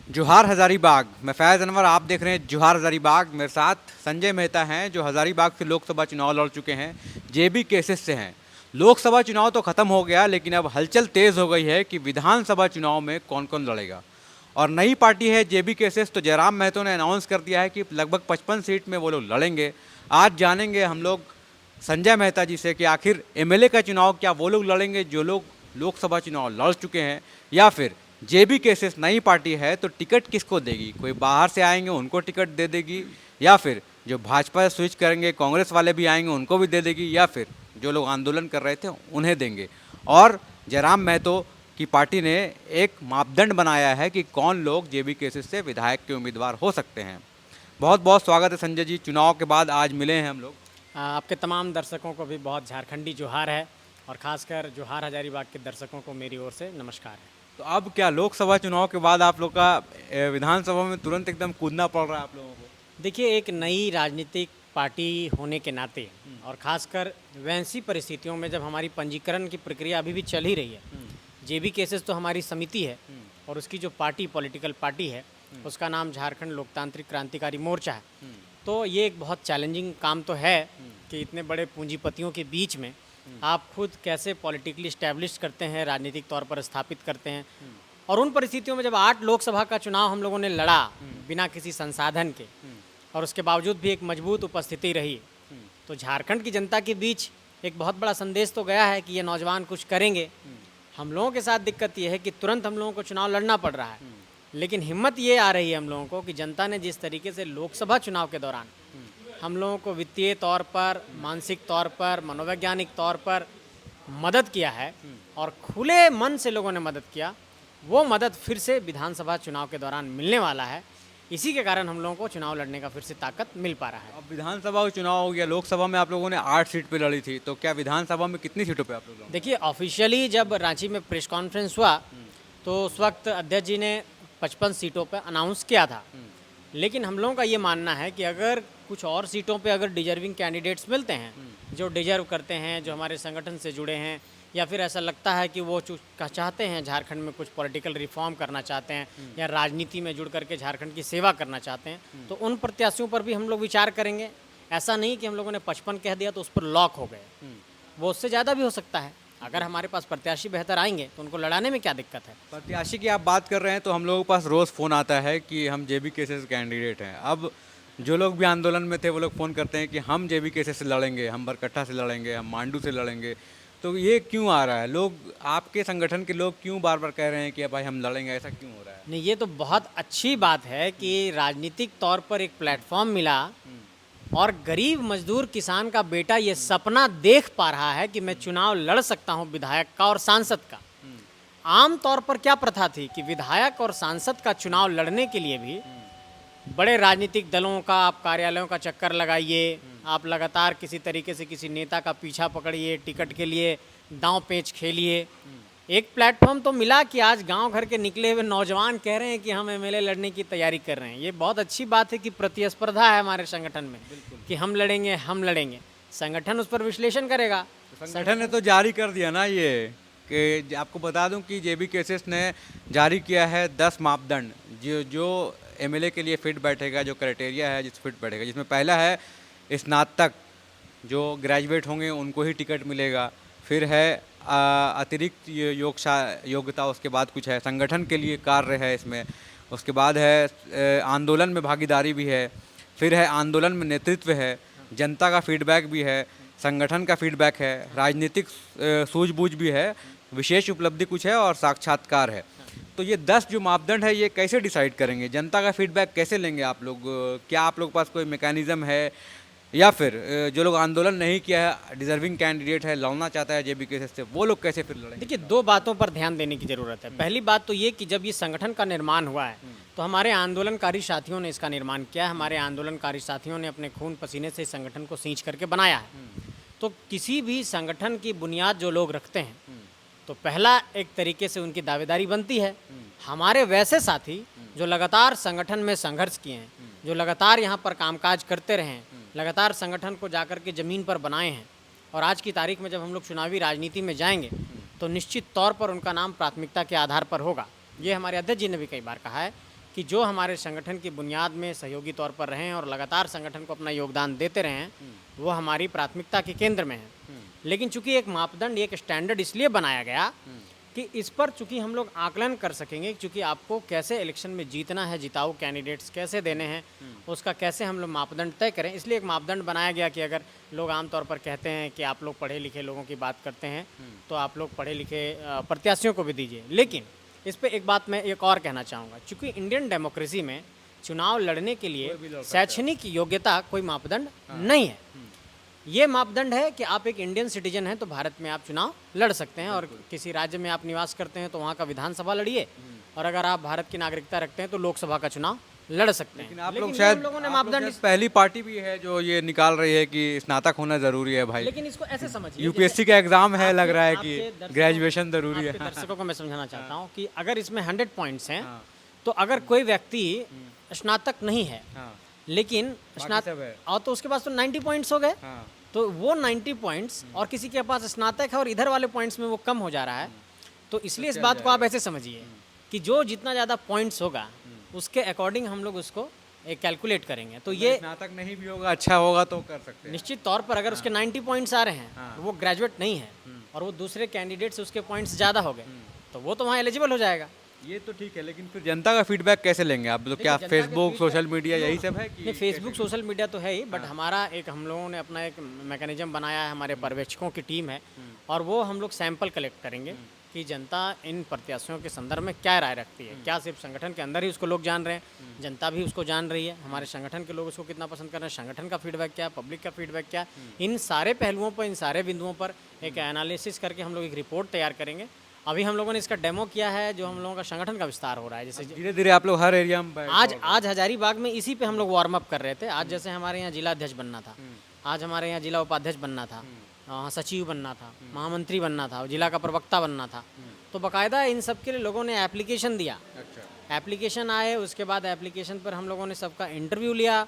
जोहार हज़ारीबाग। मैं फैज़ अनवर, आप देख रहे हैं जोहार हज़ारीबाग। मेरे साथ संजय मेहता हैं जो हज़ारीबाग से लोकसभा चुनाव लड़ चुके हैं, जेबी केसेस से हैं। लोकसभा चुनाव तो ख़त्म हो गया, लेकिन अब हलचल तेज़ हो गई है कि विधानसभा चुनाव में कौन कौन लड़ेगा। और नई पार्टी है जेबी केसेस, तो जयराम महतो ने अनाउंस कर दिया है कि लगभग 55 सीट में वो लोग लड़ेंगे। आज जानेंगे हम लोग संजय मेहता जी से कि आखिर एमएलए का चुनाव क्या वो लोग लड़ेंगे जो लोग लोकसभा चुनाव लड़ चुके हैं, या फिर जेबी केसेस नई पार्टी है तो टिकट किसको देगी। कोई बाहर से आएंगे उनको टिकट दे देगी, या फिर जो भाजपा से स्विच करेंगे कांग्रेस वाले भी आएंगे उनको भी दे देगी, या फिर जो लोग आंदोलन कर रहे थे उन्हें देंगे। और जयराम महतो की पार्टी ने एक मापदंड बनाया है कि कौन लोग जेबी केसेस से विधायक के उम्मीदवार हो सकते हैं। बहुत बहुत स्वागत है संजय जी, चुनाव के बाद आज मिले हैं हम लोग। आपके तमाम दर्शकों को भी बहुत झारखंडी जोहार है, और ख़ासकर जोहार हजारीबाग के दर्शकों को मेरी ओर से नमस्कार है। तो अब क्या लोकसभा चुनाव के बाद आप लोग का विधानसभा में तुरंत एकदम कूदना पड़ रहा है आप लोगों को? देखिए, एक नई राजनीतिक पार्टी होने के नाते और ख़ासकर वैसी परिस्थितियों में जब हमारी पंजीकरण की प्रक्रिया अभी भी चल ही रही है, जेबी केसेस तो हमारी समिति है और उसकी जो पार्टी पॉलिटिकल पार्टी है उसका नाम झारखंड लोकतांत्रिक क्रांतिकारी मोर्चा है। तो ये एक बहुत चैलेंजिंग काम तो है कि इतने बड़े पूंजीपतियों के बीच में आप खुद कैसे पॉलिटिकली इस्टेब्लिश करते हैं, राजनीतिक तौर पर स्थापित करते हैं। और उन परिस्थितियों में जब 8 लोकसभा का चुनाव हम लोगों ने लड़ा बिना किसी संसाधन के, और उसके बावजूद भी एक मजबूत उपस्थिति रही, तो झारखंड की जनता के बीच एक बहुत बड़ा संदेश तो गया है कि ये नौजवान कुछ करेंगे। हम लोगों के साथ दिक्कत ये है कि तुरंत हम लोगों को चुनाव लड़ना पड़ रहा है, लेकिन हिम्मत ये आ रही है हम लोगों को कि जनता ने जिस तरीके से लोकसभा चुनाव के दौरान हम लोगों को वित्तीय तौर पर, मानसिक तौर पर, मनोवैज्ञानिक तौर पर मदद किया है और खुले मन से लोगों ने मदद किया, वो मदद फिर से विधानसभा चुनाव के दौरान मिलने वाला है। इसी के कारण हम लोगों को चुनाव लड़ने का फिर से ताकत मिल पा रहा है। अब विधानसभा का चुनाव हो गया, लोकसभा में आप लोगों ने 8 सीट पे लड़ी थी, तो क्या विधानसभा में कितनी सीटों पे आप लोग लड़े? देखिए, ऑफिशियली जब रांची में प्रेस कॉन्फ्रेंस हुआ तो उस वक्त अध्यक्ष जी ने 55 सीटों पर अनाउंस किया था, लेकिन हम लोगों का ये मानना है कि अगर कुछ और सीटों पे अगर डिजर्विंग कैंडिडेट्स मिलते हैं जो डिजर्व करते हैं, जो हमारे संगठन से जुड़े हैं, या फिर ऐसा लगता है कि वो चाहते हैं झारखंड में कुछ पॉलिटिकल रिफॉर्म करना चाहते हैं या राजनीति में जुड़ करके झारखंड की सेवा करना चाहते हैं, तो उन प्रत्याशियों पर भी हम लोग विचार करेंगे। ऐसा नहीं कि हम लोगों ने 55 कह दिया तो उस पर लॉक हो गए, वो उससे ज़्यादा भी हो सकता है। अगर हमारे पास प्रत्याशी बेहतर आएंगे तो उनको लड़ाने में क्या दिक्कत है। प्रत्याशी की आप बात कर रहे हैं तो हम लोगों के पास रोज़ फ़ोन आता है कि हम जेबी केसेस कैंडिडेट हैं। अब जो लोग भी आंदोलन में थे वो लोग फ़ोन करते हैं कि हम जेबी केसेस से लड़ेंगे, हम बरकट्ठा से लड़ेंगे, हम मांडू से लड़ेंगे। तो ये क्यों आ रहा है? लोग, आपके संगठन के लोग क्यों बार बार कह रहे हैं कि भाई हम लड़ेंगे, ऐसा क्यों हो रहा है? नहीं, ये तो बहुत अच्छी बात है कि राजनीतिक तौर पर एक प्लेटफॉर्म मिला और गरीब मजदूर किसान का बेटा ये सपना देख पा रहा है कि मैं चुनाव लड़ सकता हूँ विधायक का और सांसद का। आम तौर पर क्या प्रथा थी कि विधायक और सांसद का चुनाव लड़ने के लिए भी बड़े राजनीतिक दलों का, आप कार्यालयों का चक्कर लगाइए, आप लगातार किसी तरीके से किसी नेता का पीछा पकड़िए, टिकट के लिए दांव पेच खेलिए। एक प्लेटफॉर्म तो मिला कि आज गांव घर के निकले हुए नौजवान कह रहे हैं कि हम एमएलए लड़ने की तैयारी कर रहे हैं। ये बहुत अच्छी बात है कि प्रतिस्पर्धा है हमारे संगठन में कि हम लड़ेंगे। संगठन उस पर विश्लेषण करेगा। तो संगठन ने तो जारी कर दिया ना ये, कि आपको बता दूं कि जेबी केसेस ने जारी किया है 10 मापदंड जो एमएलए के लिए फिट बैठेगा, जो क्राइटेरिया है जिस फिट बैठेगा, जिसमें पहला है स्नातक, जो ग्रेजुएट होंगे उनको ही टिकट मिलेगा। फिर है अतिरिक्त योग्यता, उसके बाद कुछ है संगठन के लिए कार्य है इसमें, उसके बाद है आंदोलन में भागीदारी भी है, फिर है आंदोलन में नेतृत्व है, जनता का फीडबैक भी है, संगठन का फीडबैक है, राजनीतिक सूझबूझ भी है, विशेष उपलब्धि कुछ है और साक्षात्कार है। तो ये 10 जो मापदंड है ये कैसे डिसाइड करेंगे? जनता का फीडबैक कैसे लेंगे आप लोग? क्या आप लोग के पास कोई मैकेनिज़्म है, या फिर जो लोग आंदोलन नहीं किया है, डिजर्विंग कैंडिडेट है, लड़ना चाहता है जेबी केसेस से, वो लोग कैसे फिर लड़ेंगे? देखिए, 2 बातों पर ध्यान देने की ज़रूरत है। पहली बात तो ये कि जब ये संगठन का निर्माण हुआ है तो हमारे आंदोलनकारी साथियों ने इसका निर्माण किया है। हमारे आंदोलनकारी साथियों ने अपने खून पसीने से इस संगठन को सींच करके बनाया है। तो किसी भी संगठन की बुनियाद जो लोग रखते हैं, तो पहला एक तरीके से उनकी दावेदारी बनती है। हमारे वैसे साथी जो लगातार संगठन में संघर्ष किए हैं, जो लगातार यहाँ पर कामकाज करते रहे हैं, लगातार संगठन को जाकर के ज़मीन पर बनाए हैं, और आज की तारीख में जब हम लोग चुनावी राजनीति में जाएंगे तो निश्चित तौर पर उनका नाम प्राथमिकता के आधार पर होगा। ये हमारे अध्यक्ष जी ने भी कई बार कहा है कि जो हमारे संगठन की बुनियाद में सहयोगी तौर पर रहे हैं और लगातार संगठन को अपना योगदान देते रहे हैं, वो हमारी प्राथमिकता के केंद्र में है। लेकिन चूंकि एक मापदंड, एक स्टैंडर्ड इसलिए बनाया गया कि इस पर चूंकि हम लोग आकलन कर सकेंगे, चूंकि आपको कैसे इलेक्शन में जीतना है, जिताऊ कैंडिडेट्स कैसे देने हैं, उसका कैसे हम लोग मापदंड तय करें। इसलिए एक मापदंड बनाया गया कि अगर लोग आमतौर पर कहते हैं कि आप लोग पढ़े लिखे लोगों की बात करते हैं, तो आप लोग पढ़े लिखे प्रत्याशियों को भी दीजिए। लेकिन इस पर एक बात मैं एक और कहना चाहूँगा, चूँकि इंडियन डेमोक्रेसी में चुनाव लड़ने के लिए शैक्षणिक योग्यता कोई मापदंड नहीं है। ये मापदंड है कि आप एक इंडियन सिटीजन हैं तो भारत में आप चुनाव लड़ सकते हैं, और किसी राज्य में आप निवास करते हैं तो वहाँ का विधानसभा लड़िए, और अगर आप भारत की नागरिकता रखते हैं तो लोकसभा का चुनाव लड़ सकते हैं। लेकिन आप लेकिन लोग ये शायद हम लोगों ने आप लोग मापदंड शायद पहली पार्टी भी है जो ये निकाल रही है कि स्नातक होना जरूरी है भाई। लेकिन इसको ऐसे समझिए, यूपीएससी का एग्जाम है, लग रहा है आपके कि दर्शकों- ग्रेजुएशन जरूरी है। आपके दर्शकों को मैं समझाना चाहता हूँ कि अगर इसमें 100 पॉइंट्स हैं, तो अगर कोई व्यक्ति स्नातक नहीं है हाँ, लेकिन सब स्नातक, है। और तो उसके पास तो 90 पॉइंट्स हो गए, हाँ, तो वो 90 पॉइंट्स और किसी के पास स्नातक है और इधर वाले पॉइंट्स में वो कम हो जा रहा है, तो इसलिए इस बात को आप ऐसे समझिए कि जो जितना ज़्यादा पॉइंट्स होगा उसके अकॉर्डिंग हम लोग उसको एक कैलकुलेट करेंगे। तो ये स्नातक नहीं भी होगा, अच्छा होगा तो कर सकते हैं। निश्चित तौर पर अगर उसके 90 पॉइंट्स आ रहे हैं, वो ग्रेजुएट नहीं है और वो दूसरे कैंडिडेट से उसके पॉइंट्स ज़्यादा हो गए, तो वो तो वहाँ एलिजिबल हो जाएगा। ये तो ठीक है, लेकिन फिर जनता का फीडबैक कैसे लेंगे आप? तो क्या जनता का फेसबुक, feedback- सोशल मीडिया यही सब है कि नहीं, फेसबुक सोशल मीडिया तो है ही, बट हमारा एक, हम लोगों ने अपना एक मैकेनिज्म बनाया है, हमारे पर्यवेक्षकों की टीम है, और वो हम लोग सैंपल कलेक्ट करेंगे कि जनता इन प्रत्याशियों के संदर्भ में क्या राय रखती है। क्या सिर्फ संगठन के अंदर ही उसको लोग जान रहे हैं, जनता भी उसको जान रही है, हमारे संगठन के लोग उसको कितना पसंद कर रहे हैं, संगठन का फीडबैक क्या है, पब्लिक का फीडबैक क्या है, इन सारे पहलुओं पर, इन सारे बिंदुओं पर एक एनालिसिस करके हम लोग एक रिपोर्ट तैयार करेंगे। अभी हम लोगों ने इसका डेमो किया है, जो हम लोगों का संगठन का विस्तार हो रहा है। जैसे धीरे धीरे आप लोग हर एरिया में आज हजारीबाग में इसी पे हम लोग वार्म अप कर रहे थे। आज जैसे हमारे यहाँ जिला अध्यक्ष बनना था, आज हमारे यहाँ जिला उपाध्यक्ष बनना था, सचिव बनना था, महामंत्री बनना था, जिला का प्रवक्ता बनना था, तो बाकायदा इन सब के लिए लोगों ने एप्लीकेशन दिया। अच्छा, एप्लीकेशन आए, उसके बाद एप्लीकेशन पर हम लोगों ने सबका इंटरव्यू लिया,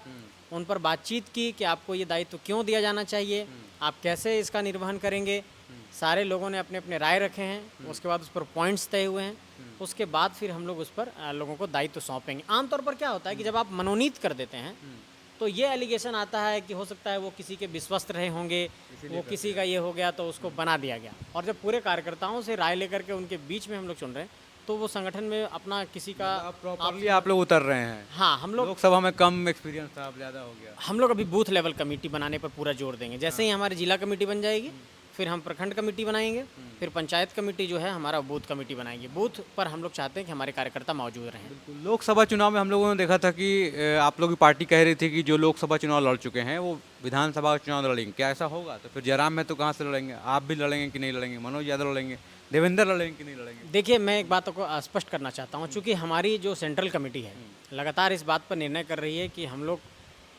उन पर बातचीत की कि आपको ये दायित्व क्यों दिया जाना चाहिए, आप कैसे इसका निर्वहन करेंगे। सारे लोगों ने अपने अपने राय रखे हैं, उसके बाद उस पर पॉइंट्स तय हुए हैं, उसके बाद फिर हम लोग उस पर लोगों को दायित्व सौंपेंगे। आमतौर पर क्या होता है कि जब आप मनोनीत कर देते हैं तो ये एलिगेशन आता है कि हो सकता है वो किसी के विश्वस्त रहे होंगे, वो किसी का ये हो गया तो उसको बना दिया गया। और जब पूरे कार्यकर्ताओं से राय लेकर के उनके बीच में हम लोग चुन रहे हैं, तो वो संगठन में अपना किसी का प्रॉपरली आप लोग उतर रहे हैं। हाँ, हम लोग लोकसभा में कम एक्सपीरियंस था, अब ज़्यादा हो गया। हम लोग अभी बूथ लेवल कमेटी बनाने पर पूरा जोर देंगे। जैसे ही हमारी जिला कमेटी बन जाएगी, फिर हम प्रखंड कमेटी बनाएंगे, फिर पंचायत कमेटी जो है हमारा बूथ कमेटी बनाएंगे। बूथ पर हम लोग चाहते हैं कि हमारे कार्यकर्ता मौजूद रहें। लोकसभा चुनाव में हम लोगों ने देखा था कि आप लोग की पार्टी कह रही थी कि जो लोकसभा चुनाव लड़ चुके हैं वो विधानसभा का चुनाव लड़ेंगे। क्या ऐसा होगा? तो फिर जयराम में तो कहाँ से लड़ेंगे? आप भी लड़ेंगे कि नहीं लड़ेंगे? मनोज यादव लड़ेंगे? देवेंद्र लड़ेंगे कि नहीं लड़ेंगे? देखिए, मैं एक बात को स्पष्ट करना चाहता हूँ, चूँकि हमारी जो सेंट्रल कमेटी है लगातार इस बात पर निर्णय कर रही है कि हम लोग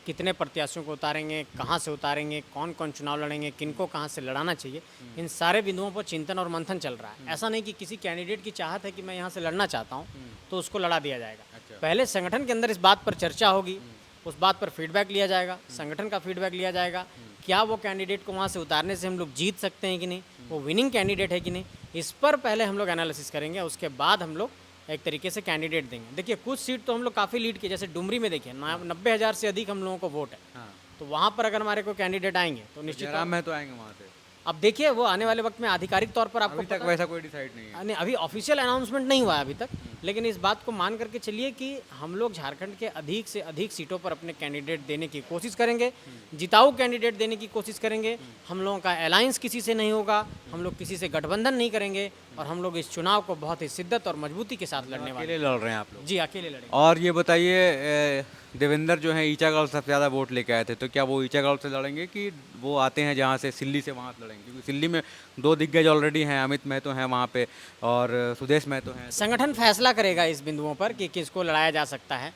कितने प्रत्याशियों को उतारेंगे, कहाँ से उतारेंगे, कौन कौन चुनाव लड़ेंगे, किनको कहाँ से लड़ाना चाहिए, इन सारे बिंदुओं पर चिंतन और मंथन चल रहा है। ऐसा नहीं कि किसी कैंडिडेट की चाहत है कि मैं यहाँ से लड़ना चाहता हूँ तो उसको लड़ा दिया जाएगा। पहले संगठन के अंदर इस बात पर चर्चा होगी, उस बात पर फीडबैक लिया जाएगा, संगठन का फीडबैक लिया जाएगा, क्या वो कैंडिडेट को वहाँ से उतारने से हम लोग जीत सकते हैं कि नहीं, वो विनिंग कैंडिडेट है कि नहीं, इस पर पहले हम लोग एनालिसिस करेंगे। उसके बाद हम लोग एक तरीके से कैंडिडेट देंगे। देखिए, कुछ सीट तो हम लोग काफ़ी लीड किए, जैसे डुमरी में देखिए 90,000 से अधिक हम लोगों को वोट है, हाँ, तो वहाँ पर अगर हमारे को कैंडिडेट आएंगे तो निश्चित जयराम में तो आएंगे वहाँ से। अब देखिए, वो आने वाले वक्त में आधिकारिक तौर पर आपको अभी तक वैसा कोई डिसाइड नहीं है। नहीं, अभी ऑफिशियल अनाउंसमेंट नहीं हुआ है अभी तक, लेकिन इस बात को मान करके चलिए कि हम लोग झारखंड के अधिक से अधिक सीटों पर अपने कैंडिडेट देने की कोशिश करेंगे, जिताऊ कैंडिडेट देने की कोशिश करेंगे। हम लोगों का अलायंस किसी से नहीं होगा, हम लोग किसी से गठबंधन नहीं करेंगे, और हम लोग इस चुनाव को बहुत ही शिद्दत और मजबूती के साथ लड़ने वाले अकेले लड़ रहे हैं आप लोग? हैं। जी, अकेले लड़ेंगे। और ये बताइए, देवेंद्र जो है ईचागढ़ सबसे ज़्यादा वोट लेके आए थे, तो क्या वो ईचागढ़ से लड़ेंगे कि वो आते हैं जहाँ से सिल्ली से वहाँ से लड़ेंगे? क्योंकि सिल्ली में 2 दिग्गज ऑलरेडी हैं, अमित महतो हैं वहाँ पे और सुदेश महतो हैं। संगठन फैसला करेगा इस बिंदुओं पर कि किसको लड़ाया जा सकता है।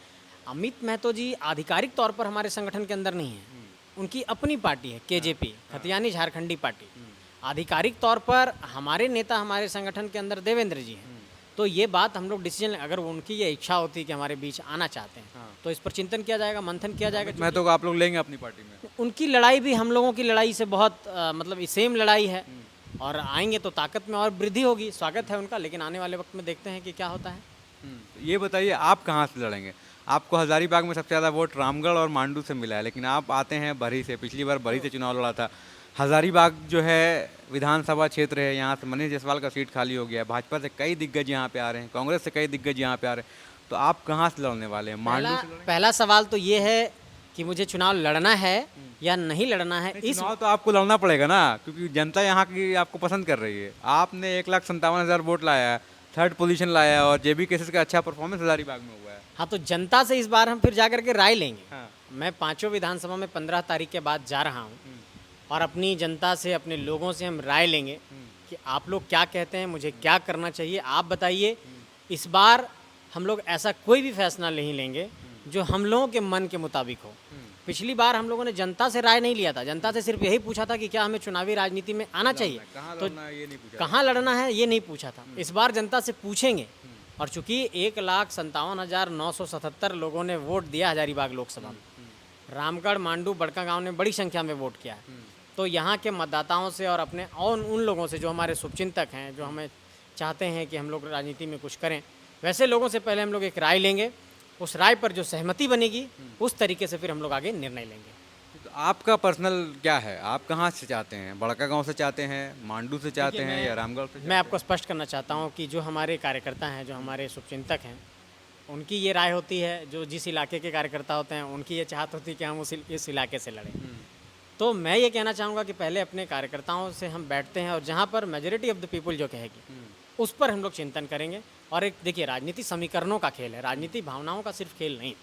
अमित महतो जी आधिकारिक तौर पर हमारे संगठन के अंदर नहीं है, उनकी अपनी पार्टी है केजेपी, खतियानी झारखंडी पार्टी। आधिकारिक तौर पर हमारे नेता हमारे संगठन के अंदर देवेंद्र जी हैं। तो ये बात हम लोग डिसीजन, अगर उनकी ये इच्छा होती कि हमारे बीच आना चाहते हैं तो इस पर चिंतन किया जाएगा, मंथन किया जाएगा। महतो को आप लोग लेंगे अपनी पार्टी में? उनकी लड़ाई भी हम लोगों की लड़ाई से बहुत मतलब सेम लड़ाई है, और आएंगे तो ताकत में और वृद्धि होगी। स्वागत है उनका, लेकिन आने वाले वक्त में देखते हैं कि क्या होता है। तो ये बताइए आप कहाँ से लड़ेंगे? आपको हज़ारीबाग में सबसे ज़्यादा वोट रामगढ़ और मांडू से मिला है, लेकिन आप आते हैं बरही से, पिछली बार बरही से चुनाव लड़ा था। हज़ारीबाग जो है विधानसभा क्षेत्र है, यहाँ से मनीष जायसवाल का सीट खाली हो गया है, भाजपा से कई दिग्गज यहाँ पे आ रहे हैं, कांग्रेस से कई दिग्गज यहाँ पे आ रहे हैं, तो आप कहाँ से लड़ने वाले हैं? मांडू पहला से लड़ेंगे? पहला सवाल तो ये है कि मुझे चुनाव लड़ना है या नहीं लड़ना है। नहीं, इस चुनाव तो आपको लड़ना पड़ेगा ना, क्योंकि जनता यहाँ की आपको पसंद कर रही है। आपने 1,57,000 वोट लाया है, थर्ड पोजीशन लाया है, और जेबी केसेस का अच्छा परफॉर्मेंस हज़ारीबाग में हुआ है। हाँ, तो जनता से इस बार हम फिर जा करके राय लेंगे। हाँ। मैं पांचों विधानसभा में 15 तारीख के बाद जा रहा हूँ और अपनी जनता से, अपने लोगों से हम राय लेंगे कि आप लोग क्या कहते हैं, मुझे क्या करना चाहिए, आप बताइए। इस बार हम लोग ऐसा कोई भी फैसला नहीं लेंगे जो हम लोगों के मन के मुताबिक हो। पिछली बार हम लोगों ने जनता से राय नहीं लिया था, जनता से सिर्फ यही पूछा था कि क्या हमें चुनावी राजनीति में आना चाहिए, कहाँ तो लड़ना है ये नहीं पूछा। कहाँ लड़ना है ये नहीं पूछा था। इस बार जनता से पूछेंगे। और चूंकि 1,57,977 लोगों ने वोट दिया हजारीबाग लोकसभा में, रामगढ़, मांडू, बड़कागांव ने बड़ी संख्या में वोट किया है, तो यहाँ के मतदाताओं से और अपने और उन लोगों से जो हमारे शुभचिंतक हैं, जो हमें चाहते हैं कि हम लोग राजनीति में कुछ करें, वैसे लोगों से पहले हम लोग एक राय लेंगे। उस राय पर जो सहमति बनेगी उस तरीके से फिर हम लोग आगे निर्णय लेंगे। तो आपका पर्सनल क्या है? आप कहाँ से चाहते हैं? बड़कागांव से चाहते हैं, मांडू से चाहते हैं, या रामगढ़ से? मैं आपको स्पष्ट करना चाहता हूँ कि जो हमारे कार्यकर्ता हैं, जो हमारे शुभचिंतक हैं, उनकी ये राय होती है, जो जिस इलाके के कार्यकर्ता होते हैं उनकी ये चाहत होती है कि हम इस इलाके से लड़ें। तो मैं ये कहना चाहूँगा कि पहले अपने कार्यकर्ताओं से हम बैठते हैं और जहाँ पर मेजोरिटी ऑफ द पीपल जो कहेगी उस पर हम लोग चिंतन करेंगे। और एक देखिए, राजनीति समीकरणों का खेल है, राजनीति भावनाओं का सिर्फ खेल नहीं।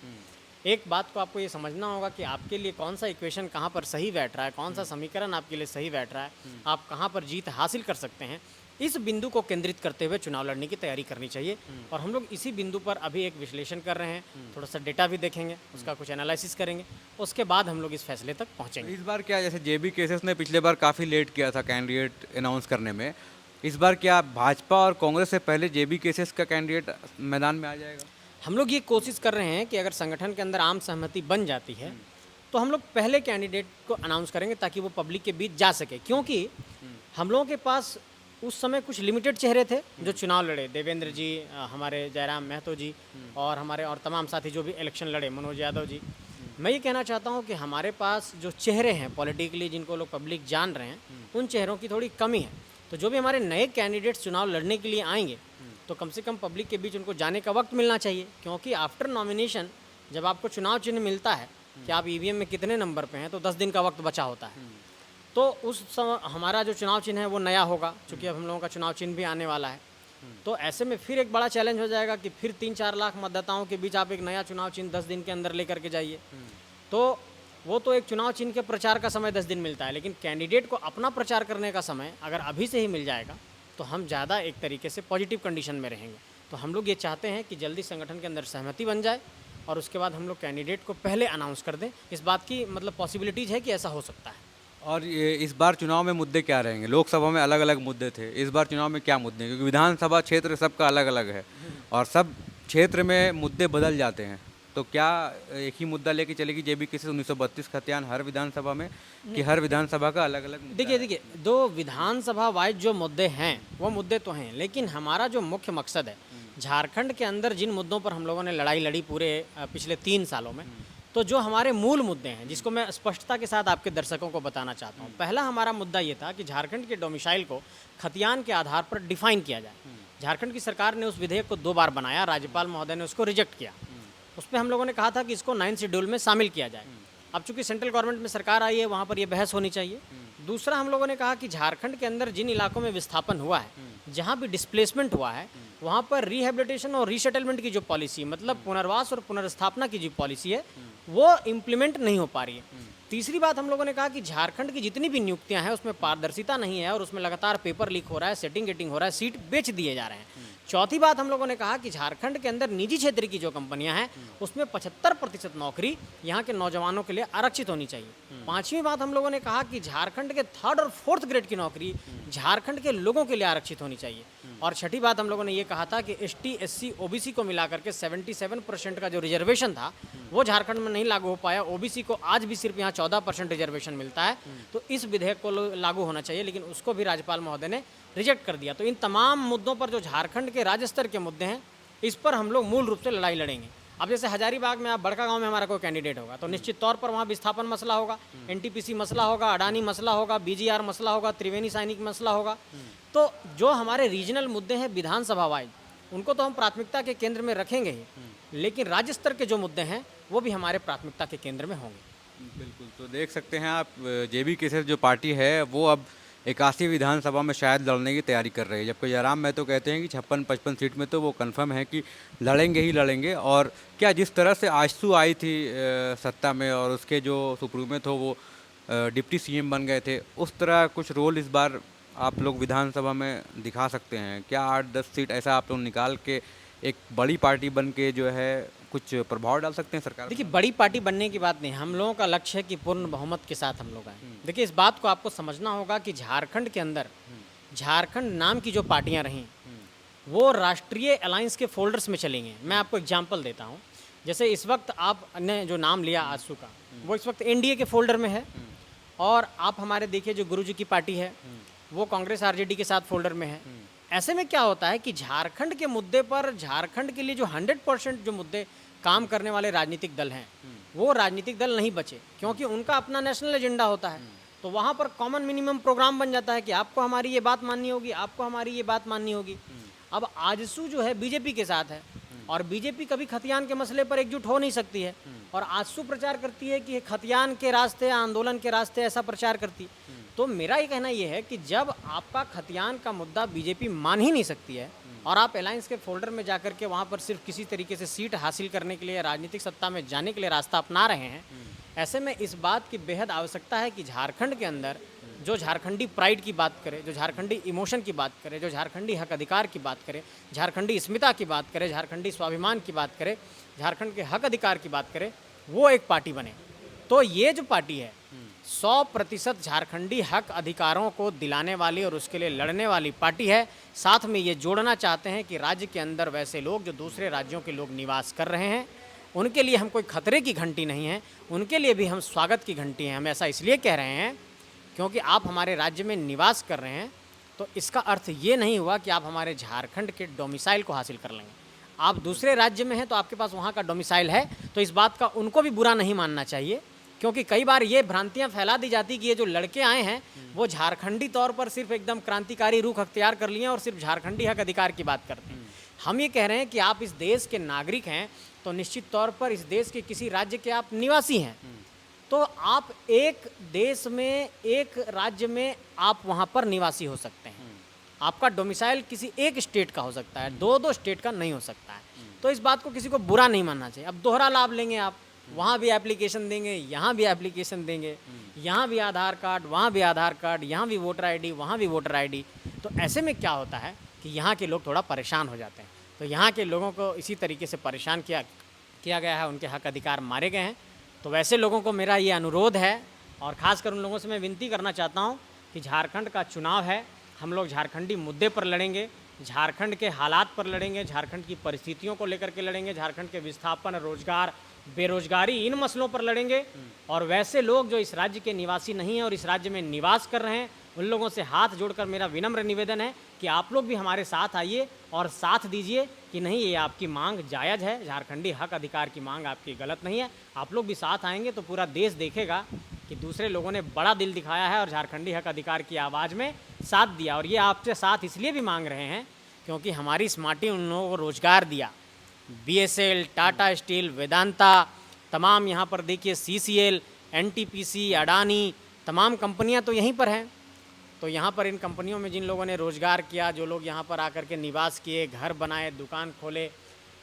एक बात को आपको ये समझना होगा कि आपके लिए कौन सा इक्वेशन कहाँ पर सही बैठ रहा है, कौन सा समीकरण आपके लिए सही बैठ रहा है, आप कहाँ पर जीत हासिल कर सकते हैं। इस बिंदु को केंद्रित करते हुए चुनाव लड़ने की तैयारी करनी चाहिए। और हम लोग इसी बिंदु पर अभी एक विश्लेषण कर रहे हैं, थोड़ा सा डेटा भी देखेंगे, उसका कुछ एनालिसिस करेंगे, उसके बाद हम लोग इस फैसले तक पहुँचेंगे। इस बार क्या, जैसे जेबी केसेस ने पिछले बार काफ़ी लेट किया था कैंडिडेट अनाउंस करने में, इस बार क्या भाजपा और कांग्रेस से पहले जेबी केसेस का कैंडिडेट मैदान में आ जाएगा? हम लोग ये कोशिश कर रहे हैं कि अगर संगठन के अंदर आम सहमति बन जाती है तो हम लोग पहले कैंडिडेट को अनाउंस करेंगे ताकि वो पब्लिक के बीच जा सके। क्योंकि हम लोगों के पास उस समय कुछ लिमिटेड चेहरे थे जो चुनाव लड़े, देवेंद्र जी, हमारे जयराम महतो जी, और हमारे और तमाम साथी जो भी इलेक्शन लड़े, मनोज यादव जी। मैं ये कहना चाहता हूँ कि हमारे पास जो चेहरे हैं पॉलिटिकली, जिनको लोग पब्लिक जान रहे हैं, उन चेहरों की थोड़ी कमी है। तो जो भी हमारे नए कैंडिडेट्स चुनाव लड़ने के लिए आएंगे तो कम से कम पब्लिक के बीच उनको जाने का वक्त मिलना चाहिए। क्योंकि आफ्टर नॉमिनेशन जब आपको चुनाव चिन्ह मिलता है कि आप ईवीएम में कितने नंबर पे हैं, तो 10 दिन का वक्त बचा होता है। तो उस समय हमारा जो चुनाव चिन्ह है वो नया होगा, क्योंकि अब हम लोगों का चुनाव चिन्ह भी आने वाला है। तो ऐसे में फिर एक बड़ा चैलेंज हो जाएगा कि फिर 3-4 लाख मतदाताओं के बीच आप एक नया चुनाव चिन्ह 10 दिन के अंदर लेकर के जाइए। तो वो तो एक चुनाव चिन्ह के प्रचार का समय 10 दिन मिलता है, लेकिन कैंडिडेट को अपना प्रचार करने का समय अगर अभी से ही मिल जाएगा तो हम ज़्यादा एक तरीके से पॉजिटिव कंडीशन में रहेंगे। तो हम लोग ये चाहते हैं कि जल्दी संगठन के अंदर सहमति बन जाए और उसके बाद हम लोग कैंडिडेट को पहले अनाउंस कर दें। इस बात की मतलब पॉसिबिलिटीज़ है कि ऐसा हो सकता है। और ये इस बार चुनाव में मुद्दे क्या रहेंगे? लोकसभा में अलग अलग मुद्दे थे, इस बार चुनाव में क्या मुद्दे हैं? क्योंकि विधानसभा क्षेत्र सबका अलग अलग है और सब क्षेत्र में मुद्दे बदल जाते हैं, तो क्या एक ही मुद्दा लेके चलेगी जेबी केसेस 1932 खतियान हर विधानसभा में, कि हर विधानसभा का अलग अलग? देखिए, दो विधानसभा वाइज जो मुद्दे हैं वो मुद्दे तो हैं, लेकिन हमारा जो मुख्य मकसद है, झारखंड के अंदर जिन मुद्दों पर हम लोगों ने लड़ाई लड़ी पूरे पिछले 3 सालों में, तो जो हमारे मूल मुद्दे हैं जिसको मैं स्पष्टता के साथ आपके दर्शकों को बताना चाहता हूँ। पहला हमारा मुद्दा ये था कि झारखंड के डोमिसाइल को खतियान के आधार पर डिफाइन किया जाए। झारखंड की सरकार ने उस विधेयक को 2 बार बनाया, राज्यपाल महोदय ने उसको रिजेक्ट किया। उसमें हम लोगों ने कहा था कि इसको 9 शेड्यूल में शामिल किया जाए। अब चूंकि सेंट्रल गवर्नमेंट में सरकार आई है, वहाँ पर यह बहस होनी चाहिए। दूसरा, हम लोगों ने कहा कि झारखंड के अंदर जिन इलाकों में विस्थापन हुआ है, जहाँ भी डिस्प्लेसमेंट हुआ है, वहाँ पर रिहेबिलिटेशन और रीसेटलमेंट की जो पॉलिसी, मतलब पुनर्वास और पुनर्स्थापना की जो पॉलिसी है, वो इम्प्लीमेंट नहीं हो पा रही है। तीसरी बात, हम लोगों ने कहा कि झारखंड की जितनी भी नियुक्तियां हैं उसमें पारदर्शिता नहीं है और उसमें लगातार पेपर लीक हो रहा है, सेटिंग गेटिंग हो रहा है, सीट बेच दिए जा रहे हैं। चौथी बात, हम लोगों ने कहा कि झारखंड के अंदर निजी क्षेत्र की जो कंपनियां हैं उसमें 75% नौकरी यहाँ के नौजवानों के लिए आरक्षित होनी चाहिए। पांचवी बात, हम लोगों ने कहा कि झारखंड के 3rd और 4th ग्रेड की नौकरी झारखंड के लोगों के लिए आरक्षित होनी चाहिए। और छठी बात, हम लोगों ने ये कहा था कि ST, SC, OBC को मिलाकर के 77% का जो रिजर्वेशन था वो झारखंड में नहीं लागू हो पाया। OBC को आज भी सिर्फ यहाँ 14% रिजर्वेशन मिलता है। तो इस विधेयक को लागू होना चाहिए, लेकिन उसको भी राज्यपाल महोदय ने रिजेक्ट कर दिया। तो इन तमाम मुद्दों पर जो झारखंड के राज्य स्तर के मुद्दे हैं इस पर हम लोग मूल रूप से लड़ाई लड़ेंगे। अब जैसे हजारीबाग में, आप बड़का गांव में हमारा कोई कैंडिडेट होगा तो निश्चित तौर पर वहाँ विस्थापन मसला होगा, एनटीपीसी मसला होगा, अडानी मसला होगा, बीजीआर मसला होगा, त्रिवेणी सैनिक मसला होगा। तो जो हमारे रीजनल मुद्दे हैं विधानसभा वाइज, उनको तो हम प्राथमिकता के केंद्र में रखेंगे ही, लेकिन राज्य स्तर के जो मुद्दे हैं वो भी हमारे प्राथमिकता के केंद्र में होंगे। बिल्कुल, तो देख सकते हैं आप, जेबी केसरी जो पार्टी है वो अब 81 विधानसभा में शायद लड़ने की तैयारी कर रही है, जबकि जयराम महतो कहते हैं कि 56-55 सीट में तो वो कंफर्म है कि लड़ेंगे ही लड़ेंगे। और क्या जिस तरह से आजसू आई थी सत्ता में और उसके जो सुप्रीमो थे वो डिप्टी सीएम बन गए थे, उस तरह कुछ रोल इस बार आप लोग विधानसभा में दिखा सकते हैं क्या? 8-10 सीट ऐसा आप लोग निकाल के एक बड़ी पार्टी बन के जो है कुछ प्रभाव डाल सकते हैं सरकार? देखिए, बड़ी पार्टी बनने की बात नहीं, हम लोगों का लक्ष्य है कि पूर्ण बहुमत के साथ हम लोग आए। देखिए, इस बात को आपको समझना होगा कि झारखंड के अंदर झारखंड नाम की जो पार्टियां रहीं वो राष्ट्रीय अलायंस के फोल्डर्स में चली गई। मैं आपको एग्जांपल देता हूं, जैसे इस वक्त आपने जो नाम लिया आजसू का, वो इस वक्त एनडीए के फोल्डर में है। और आप हमारे देखिए जो गुरुजी की पार्टी है वो कांग्रेस आरजेडी के साथ फोल्डर में है। ऐसे में क्या होता है कि झारखंड के मुद्दे पर, झारखंड के लिए जो 100% जो मुद्दे काम करने वाले राजनीतिक दल हैं वो राजनीतिक दल नहीं बचे, क्योंकि उनका अपना नेशनल एजेंडा होता है। तो वहाँ पर कॉमन मिनिमम प्रोग्राम बन जाता है कि आपको हमारी ये बात माननी होगी, आपको हमारी ये बात माननी होगी। अब आजसू जो है बीजेपी के साथ है और बीजेपी कभी खतियान के मसले पर एकजुट हो नहीं सकती है, और आजसू प्रचार करती है कि खतियान के रास्ते, आंदोलन के रास्ते ऐसा प्रचार करती है। तो मेरा ये कहना ये है कि जब आपका खतियान का मुद्दा बीजेपी मान ही नहीं सकती है और आप अलायंस के फोल्डर में जाकर के वहाँ पर सिर्फ किसी तरीके से सीट हासिल करने के लिए, राजनीतिक सत्ता में जाने के लिए रास्ता अपना रहे हैं, ऐसे में इस बात की बेहद आवश्यकता है कि झारखंड के अंदर जो झारखंडी प्राइड की बात करे, जो झारखंडी इमोशन की बात करे, जो झारखंडी हक अधिकार की बात करे, झारखंडी अस्मिता की बात करे, झारखंडी स्वाभिमान की बात करे, झारखंड के हक अधिकार की बात करे, वो एक पार्टी बने। तो ये जो पार्टी है 100% झारखंडी हक अधिकारों को दिलाने वाली और उसके लिए लड़ने वाली पार्टी है। साथ में ये जोड़ना चाहते हैं कि राज्य के अंदर वैसे लोग जो दूसरे राज्यों के लोग निवास कर रहे हैं उनके लिए हम कोई खतरे की घंटी नहीं है, उनके लिए भी हम स्वागत की घंटी हैं। हम ऐसा इसलिए कह रहे हैं क्योंकि आप हमारे राज्य में निवास कर रहे हैं तो इसका अर्थ ये नहीं हुआ कि आप हमारे झारखंड के डोमिसाइल को हासिल कर लेंगे। आप दूसरे राज्य में हैं तो आपके पास वहाँ का डोमिसाइल है, तो इस बात का उनको भी बुरा नहीं मानना चाहिए, क्योंकि कई बार ये भ्रांतियां फैला दी जाती कि ये जो लड़के आए हैं वो झारखंडी तौर पर सिर्फ एकदम क्रांतिकारी रुख अख्तियार कर लिए और सिर्फ झारखंडी हक अधिकार की बात करते हैं। हम ये कह रहे हैं कि आप इस देश के नागरिक हैं तो निश्चित तौर पर इस देश के किसी राज्य के आप निवासी हैं, तो आप एक देश में, एक राज्य में आप वहाँ पर निवासी हो सकते हैं। आपका डोमिसाइल किसी एक स्टेट का हो सकता है, दो स्टेट का नहीं हो सकता है। तो इस बात को किसी को बुरा नहीं मानना चाहिए। अब दोहरा लाभ लेंगे आप, वहाँ भी एप्लीकेशन देंगे, यहाँ भी एप्लीकेशन देंगे, यहाँ भी आधार कार्ड, वहाँ भी आधार कार्ड, यहाँ भी वोटर आईडी, वहाँ भी वोटर आईडी। तो ऐसे में क्या होता है कि यहाँ के लोग थोड़ा परेशान हो जाते हैं। तो यहाँ के लोगों को इसी तरीके से परेशान किया गया है, उनके हक अधिकार मारे गए हैं। तो वैसे लोगों को मेरा ये अनुरोध है और ख़ासकर उन लोगों से मैं विनती करना चाहता हूँ कि झारखंड का चुनाव है, हम लोग झारखंडी मुद्दे पर लड़ेंगे, झारखंड के हालात पर लड़ेंगे, झारखंड की परिस्थितियों को लेकर के लड़ेंगे, झारखंड के विस्थापन, रोजगार, बेरोजगारी, इन मसलों पर लड़ेंगे। और वैसे लोग जो इस राज्य के निवासी नहीं हैं और इस राज्य में निवास कर रहे हैं उन लोगों से हाथ जोड़कर मेरा विनम्र निवेदन है कि आप लोग भी हमारे साथ आइए और साथ दीजिए कि नहीं, ये आपकी मांग जायज़ है, झारखंडी हक अधिकार की मांग आपकी गलत नहीं है। आप लोग भी साथ आएंगे तो पूरा देश देखेगा कि दूसरे लोगों ने बड़ा दिल दिखाया है और झारखंडी हक अधिकार की आवाज़ में साथ दिया। और ये आपसे साथ इसलिए भी मांग रहे हैं क्योंकि हमारी इस माटी उन लोगों को रोज़गार दिया। BSL, टाटा स्टील, वेदांता, तमाम यहाँ पर देखिए CCL, NTPC, अडानी, तमाम कंपनियाँ तो यहीं पर हैं। तो यहाँ पर इन कंपनियों में जिन लोगों ने रोज़गार किया, जो लोग यहाँ पर आकर के निवास किए, घर बनाए, दुकान खोले,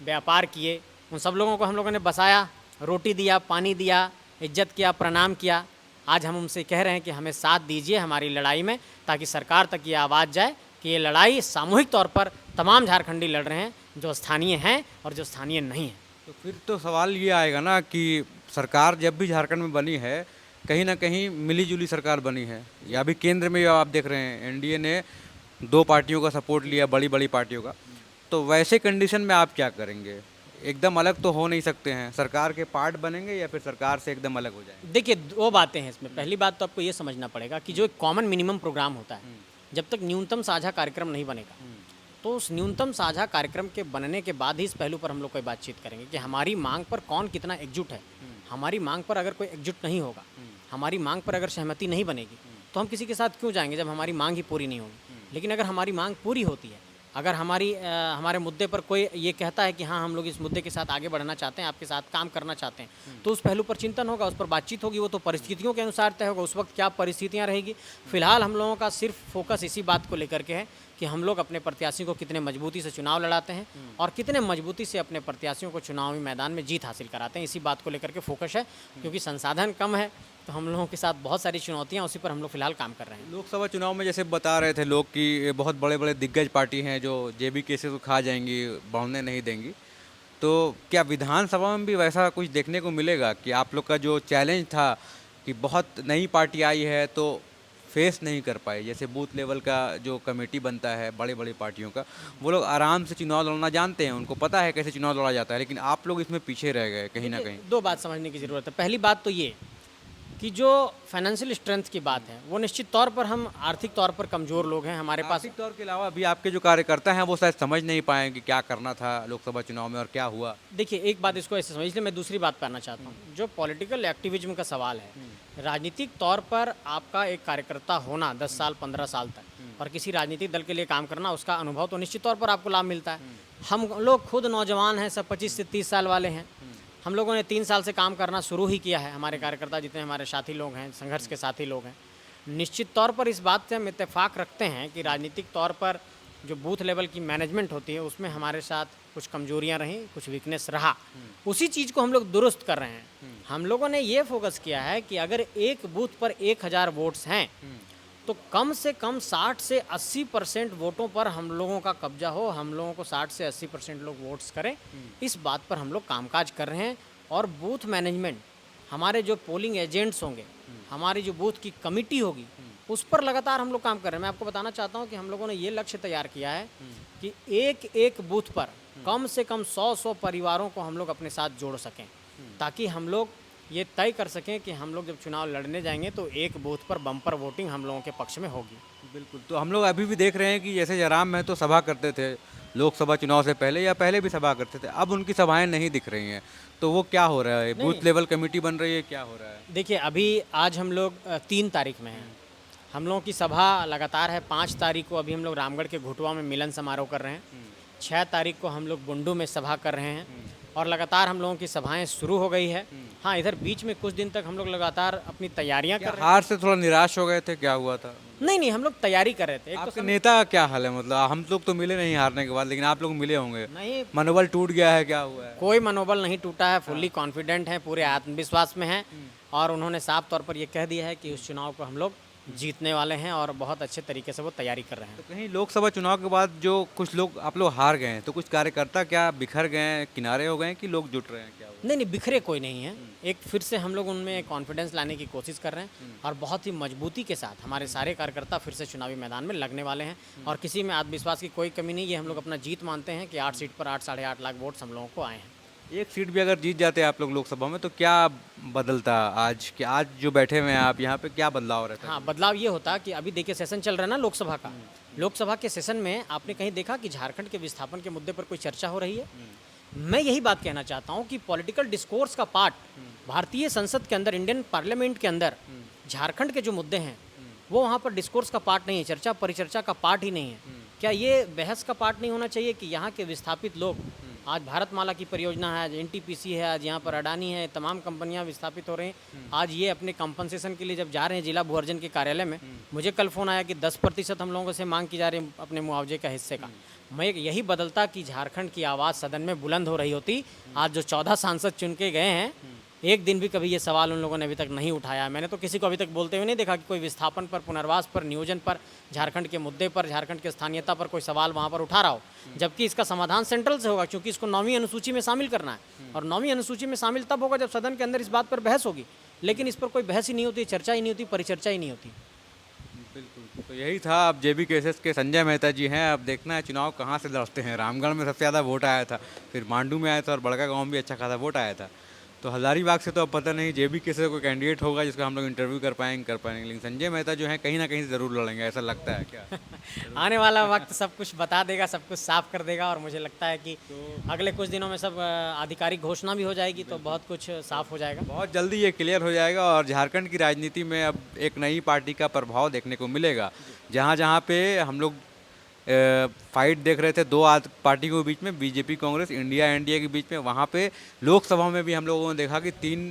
व्यापार किए, उन सब लोगों को हम लोगों ने बसाया, रोटी दिया, पानी दिया, इज्जत किया, प्रणाम किया। आज हम उनसे कह रहे हैं कि हमें साथ दीजिए हमारी लड़ाई में, ताकि सरकार तक ये आवाज़ जाए कि ये लड़ाई सामूहिक तौर पर तमाम झारखंडी लड़ रहे हैं, जो स्थानीय हैं और जो स्थानीय नहीं हैं। तो फिर तो सवाल ये आएगा ना कि सरकार जब भी झारखंड में बनी है कहीं ना कहीं मिलीजुली सरकार बनी है, या अभी केंद्र में आप देख रहे हैं एनडीए ने 2 पार्टियों का सपोर्ट लिया, बड़ी बड़ी पार्टियों का। तो वैसे कंडीशन में आप क्या करेंगे? एकदम अलग तो हो नहीं सकते हैं, सरकार के पार्ट बनेंगे या फिर सरकार से एकदम अलग हो जाएंगे? देखिए, 2 बातें हैं इसमें। पहली बात तो आपको ये समझना पड़ेगा कि जो एक कॉमन मिनिमम प्रोग्राम होता है, जब तक न्यूनतम साझा कार्यक्रम नहीं बनेगा तो उस न्यूनतम साझा कार्यक्रम के बनने के बाद ही इस पहलू पर हम लोग कोई बातचीत करेंगे कि हमारी मांग पर कौन कितना एकजुट है। हमारी मांग पर अगर कोई एकजुट नहीं होगा, हमारी मांग पर अगर सहमति नहीं बनेगी, तो हम किसी के साथ क्यों जाएंगे जब हमारी मांग ही पूरी नहीं होगी। लेकिन अगर हमारी मांग पूरी होती है, अगर हमारे मुद्दे पर कोई ये कहता है कि हाँ हम लोग इस मुद्दे के साथ आगे बढ़ना चाहते हैं, आपके साथ काम करना चाहते हैं, तो उस पहलू पर चिंतन होगा, उस पर बातचीत होगी। वो तो परिस्थितियों के अनुसार तय होगा, उस वक्त क्या परिस्थितियाँ रहेगी। फिलहाल हम लोगों का सिर्फ फोकस इसी बात को लेकर के है कि हम लोग अपने प्रत्याशी को कितने मजबूती से चुनाव लड़ाते हैं और कितने मजबूती से अपने प्रत्याशियों को चुनावी मैदान में जीत हासिल कराते हैं। इसी बात को लेकर के फोकस है, क्योंकि संसाधन कम है, तो हम लोगों के साथ बहुत सारी चुनौतियाँ, उसी पर हम लोग फिलहाल काम कर रहे हैं। लोकसभा चुनाव में जैसे बता रहे थे लोग कि ये बहुत बड़े बड़े दिग्गज पार्टी हैं जो जेबी केसेस को खा जाएंगी, बढ़ने नहीं देंगी, तो क्या विधानसभा में भी वैसा कुछ देखने को मिलेगा कि आप लोग का जो चैलेंज था कि बहुत नई पार्टी आई है तो फेस नहीं कर पाए, जैसे बूथ लेवल का जो कमेटी बनता है बड़े बड़ी पार्टियों का, वो लोग आराम से चुनाव लड़ना जानते हैं, उनको पता है कैसे चुनाव लड़ा जाता है, लेकिन आप लोग इसमें पीछे रह गए कहीं ना कहीं। दो बात समझने की ज़रूरत है। पहली बात तो ये कि जो फाइनेंशियल स्ट्रेंथ की बात है, वो निश्चित तौर पर हम आर्थिक तौर पर कमज़ोर लोग हैं, हमारे पास आर्थिक तौर के अलावा अभी आपके जो कार्यकर्ता हैं वो शायद समझ नहीं पाए कि क्या करना था लोकसभा चुनाव में और क्या हुआ। देखिए, एक बात इसको ऐसे समझ लीजिए, मैं दूसरी बात पर आना चाहता हूँ। जो पॉलिटिकल एक्टिविज्म का सवाल है, राजनीतिक तौर पर आपका एक कार्यकर्ता होना 10 साल 15 साल तक और किसी राजनीतिक दल के लिए काम करना, उसका अनुभव तो निश्चित तौर पर आपको लाभ मिलता है। हम लोग खुद नौजवान हैं, सब 25 से 30 साल वाले हैं। हम लोगों ने 3 साल से काम करना शुरू ही किया है। हमारे कार्यकर्ता जितने हमारे साथी लोग हैं, संघर्ष के साथी लोग हैं, निश्चित तौर पर इस बात से हम इत्तेफाक रखते हैं कि राजनीतिक तौर पर जो बूथ लेवल की मैनेजमेंट होती है, उसमें हमारे साथ कुछ कमजोरियां रहीं, कुछ वीकनेस रहा। उसी चीज़ को हम लोग दुरुस्त कर रहे हैं। हम लोगों ने ये फोकस किया है कि अगर एक बूथ पर 1000 वोट्स हैं, तो कम से कम 60 से 80% वोटों पर हम लोगों का कब्जा हो, हम लोगों को 60 से 80% लोग वोट्स करें। इस बात पर हम लोग कामकाज कर रहे हैं। और बूथ मैनेजमेंट, हमारे जो पोलिंग एजेंट्स होंगे, हमारी जो बूथ की कमिटी होगी, उस पर लगातार हम लोग काम कर रहे हैं। मैं आपको बताना चाहता हूं कि हम लोगों ने ये लक्ष्य तैयार किया है कि एक एक बूथ पर कम से कम 100 परिवारों को हम लोग अपने साथ जोड़ सकें, ताकि हम लोग ये तय कर सकें कि हम लोग जब चुनाव लड़ने जाएंगे तो एक बूथ पर बम्पर वोटिंग हम लोगों के पक्ष में होगी। बिल्कुल, तो हम लोग अभी भी देख रहे हैं कि जैसे जयराम महतो सभा करते थे लोकसभा चुनाव से पहले या पहले भी सभा करते थे, अब उनकी सभाएं नहीं दिख रही हैं, तो वो क्या हो रहा है? बूथ लेवल कमेटी बन रही है, क्या हो रहा है? देखिए, अभी आज हम लोग 3 तारीख में हैं। हम लोगों की सभा लगातार है। 5 तारीख को अभी हम लोग रामगढ़ के घुटवा में मिलन समारोह कर रहे हैं। 6 तारीख को हम लोग बुंडू में सभा कर रहे हैं और लगातार हम लोगों की सभाएं शुरू हो गई है। हाँ, इधर बीच में कुछ दिन तक हम लोग लगातार अपनी तैयारियां कर रहे हैं। हार से थोड़ा निराश हो गए थे, क्या हुआ था? नहीं, हम लोग तैयारी कर रहे थे। एक आपके नेता का क्या हाल है? मतलब हम लोग तो मिले नहीं हारने के बाद, लेकिन आप लोग मिले होंगे, नहीं, मनोबल टूट गया है, क्या हुआ है? कोई मनोबल नहीं टूटा है। फुल्ली कॉन्फिडेंट है, पूरे आत्मविश्वास में है और उन्होंने साफ तौर पर यह कह दिया है कि उस चुनाव को हम लोग जीतने वाले हैं और बहुत अच्छे तरीके से वो तैयारी कर रहे हैं। तो कहीं लोकसभा चुनाव के बाद जो कुछ लोग आप लोग हार गए हैं, तो कुछ कार्यकर्ता क्या बिखर गए हैं, किनारे हो गए हैं कि लोग जुट रहे हैं, क्या हुआ? नहीं, बिखरे कोई नहीं है। एक फिर से हम लोग उनमें कॉन्फिडेंस लाने की कोशिश कर रहे हैं और बहुत ही मजबूती के साथ हमारे सारे कार्यकर्ता फिर से चुनावी मैदान में लगने वाले हैं और किसी में आत्मविश्वास की कोई कमी नहीं। ये हम लोग अपना जीत मानते हैं कि 8 सीट पर 8 साढ़े 8 लाख वोट्स हम लोगों को आए हैं। एक सीट भी अगर जीत जाते हैं आप लोग लोकसभा में, तो क्या बदलता आज कि आज जो बैठे हुए हैं आप यहाँ पे, क्या बदलाव रहता है? हाँ, बदलाव ये होता कि अभी देखिए सेशन चल रहा है ना लोकसभा का। लोकसभा के सेशन में आपने कहीं देखा कि झारखंड के विस्थापन के मुद्दे पर कोई चर्चा हो रही है? मैं यही बात कहना चाहता हूँ कि पॉलिटिकल डिस्कोर्स का पार्ट भारतीय संसद के अंदर, इंडियन पार्लियामेंट के अंदर झारखंड के जो मुद्दे हैं वो वहाँ पर डिस्कोर्स का पार्ट नहीं है, चर्चा परिचर्चा का पार्ट ही नहीं है। क्या ये बहस का पार्ट नहीं होना चाहिए कि यहाँ के विस्थापित लोग, आज भारतमाला की परियोजना है, आज एनटीपीसी है, आज यहाँ पर अडानी है, तमाम कंपनियाँ विस्थापित हो रही हैं। आज ये अपने कंपनसेशन के लिए जब जा रहे हैं जिला भू अर्जन के कार्यालय में, मुझे कल फ़ोन आया कि 10% हम लोगों से मांग की जा रही है अपने मुआवजे का हिस्से का। मैं यही बदलता कि झारखंड की आवाज़ सदन में बुलंद हो रही होती। आज जो 14 सांसद चुन के गए हैं, एक दिन भी कभी ये सवाल उन लोगों ने अभी तक नहीं उठाया। मैंने तो किसी को अभी तक बोलते हुए नहीं देखा कि कोई विस्थापन पर, पुनर्वास पर, नियोजन पर, झारखंड के मुद्दे पर, झारखंड के स्थानीयता पर कोई सवाल वहाँ पर उठा रहा हो, जबकि इसका समाधान सेंट्रल से होगा, क्योंकि इसको 9वीं अनुसूची में शामिल करना है और 9वीं अनुसूची में शामिल तब होगा जब सदन के अंदर इस बात पर बहस होगी। लेकिन इस पर कोई बहस ही नहीं होती, चर्चा ही नहीं होती, परिचर्चा ही नहीं होती। बिल्कुल, तो यही था। अब जेबी केसेस के संजय मेहता जी हैं, अब देखना है चुनाव कहाँ से लड़ते हैं। रामगढ़ में सबसे ज़्यादा वोट आया था, फिर मांडू में आया था और बड़का गाँव में भी अच्छा खासा वोट आया था। तो हजारीबाग से तो अब पता नहीं जेबी कैसे कोई कैंडिडेट होगा जिसका हम लोग इंटरव्यू कर पाएंगे, लेकिन संजय मेहता जो है कहीं ना कहीं ज़रूर लड़ेंगे, ऐसा लगता है क्या? आने वाला वक्त सब कुछ बता देगा, सब कुछ साफ कर देगा, और मुझे लगता है कि अगले कुछ दिनों में सब आधिकारिक घोषणा भी हो जाएगी, तो बहुत कुछ साफ हो जाएगा। बहुत जल्दी ये क्लियर हो जाएगा और झारखंड की राजनीति में अब एक नई पार्टी का प्रभाव देखने को मिलेगा। जहाँ जहाँ पे हम लोग फाइट देख रहे थे दो पार्टियों के बीच में, बीजेपी कांग्रेस इंडिया एनडीए के बीच में, वहाँ पे लोकसभा में भी हम लोगों ने देखा कि 3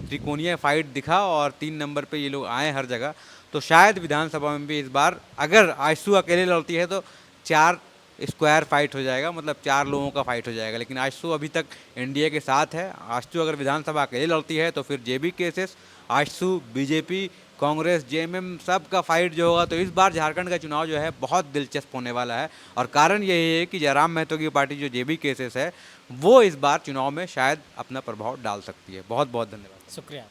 त्रिकोणीय फाइट दिखा और 3 नंबर पे ये लोग आए हर जगह। तो शायद विधानसभा में भी इस बार अगर आयशु अकेले लड़ती है तो 4 स्क्वायर फाइट हो जाएगा, मतलब 4 लोगों का फाइट हो जाएगा। लेकिन आयशु अभी तक एनडीए के साथ है। आयशु अगर विधानसभा अकेले लड़ती है तो फिर जेबी केसेस, आयशु, बीजेपी, कांग्रेस, जेएमएम सब का फाइट जो होगा। तो इस बार झारखंड का चुनाव जो है बहुत दिलचस्प होने वाला है और कारण यही है कि जयराम महतो की पार्टी जो जेबी केसेस है वो इस बार चुनाव में शायद अपना प्रभाव डाल सकती है। बहुत बहुत धन्यवाद। शुक्रिया।